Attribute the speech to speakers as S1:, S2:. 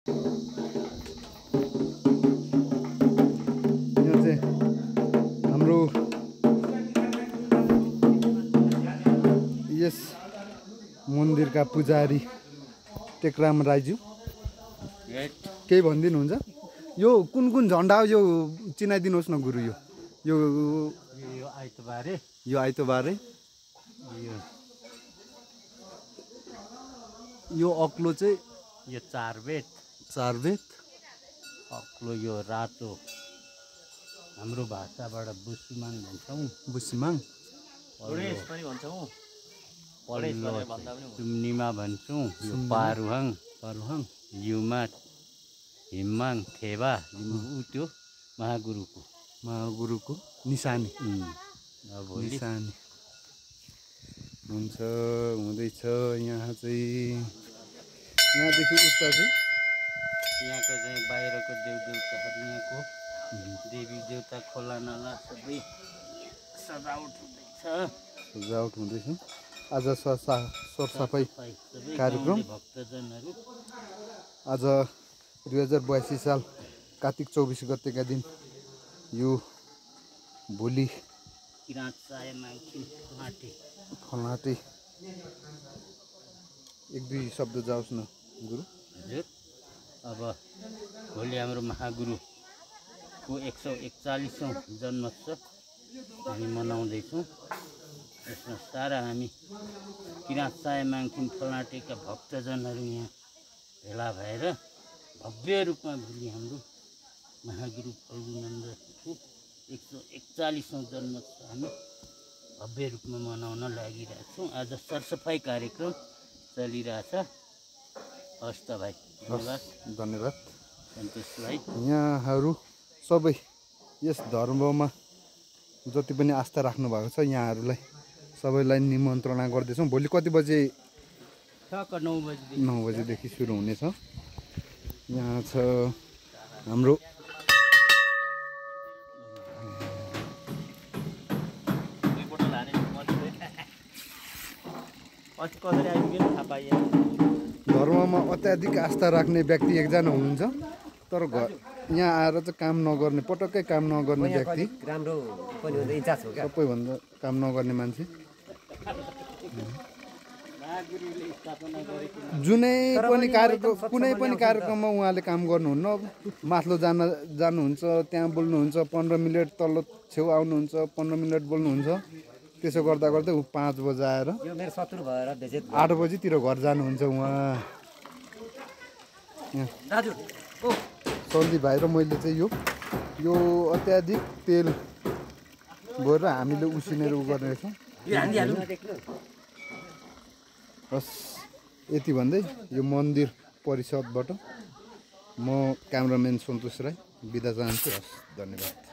S1: यहाँ चाहिँ हाम्रो यस मन्दिरका पुजारी टेकराम राईज्यू केही भनिदिनुहुन्छ? यो कुन कुन झन्डा हो यो चिनाइदिनुहोस् न गुरु। यो आइतबारे यो अग्लो चाहिँ
S2: यो चारबेत अग्लो यो रातो हाम्रो भाषाबाट बुसिमाङ भन्छौँ।
S1: बुसिमाङ
S2: सुम्निमा भन्छौँ। यो पारुहाङ युमा हिममाङ थेबा त्यो महागुरुको
S1: निशानी
S2: निशानी
S1: हुन्छ। हुँदैछ यहाँ चाहिँ यहाँदेखि उता चाहिँ
S2: यहाँको चाहिँ बाहिरको देवदेवताहरू यहाँको देवी देवता खोला नाला सबै
S1: सजावट हुँदैछ। आज सरसफाइ कार्यक्रम
S2: भक्तजनहरू
S1: आज 2082 साल कार्तिक 24 गतेका दिन यो भोलि खल्नाटे एक दुई शब्द जाओस् न गुरु।
S2: हजुर अब भोलि हाम्रो महागुरुको 141औं जन्मोत्सव हामी मनाउँदैछौँ। यसमा सारा हामी किराँत साय माङखिम फल्नाटेका भक्तजनहरू यहाँ भेला भएर भव्य रूपमा भोलि हाम्रो महागुरु फल्गुनन्दको 141औं जन्मोत्सव हामी भव्य रूपमा मनाउन लागिरहेका छौँ। आज सरसफाइ कार्यक्रम चलिरहेछ। हस् त भाइ,
S1: धन्यवाद
S2: सन्तोष भाइ।
S1: यहाँहरू सबै यस धर्ममा जति पनि आस्था राख्नु भएको छ यहाँहरूलाई सबैलाई निमन्त्रणा गर्दैछौँ। भोलि कति बजे? 9 बजेदेखि सुरु हुनेछ। यहाँ छ हाम्रो धर्ममा अत्याधिक आस्था राख्ने व्यक्ति एकजना हुनुहुन्छ, तर यहाँ आएर चाहिँ काम नगर्ने, पटक्कै काम नगर्ने व्यक्ति, सबैभन्दा काम नगर्ने मान्छे। कुनै पनि कार्यक्रममा उहाँले काम गर्नुहुन्न। माथिल्लो जानुहुन्छ, त्यहाँ बोल्नुहुन्छ 15 मिनट, तल्लो छेउ आउनुहुन्छ 15 मिनट बोल्नुहुन्छ। त्यसो गर्दा गर्दै 5 बजे आएर 8 बजीतिर घर जानुहुन्छ उहाँ। सन्दीप भाइ र मैले चाहिँ यो अत्याधिक तेल गरेर हामीले उसिनेर उ गर्नेछौँ। हस्, यति भन्दै यो मन्दिर परिषदबाट म क्यामराम्यान सन्तोष राई बिदा चाहन्छु। हस्, धन्यवाद।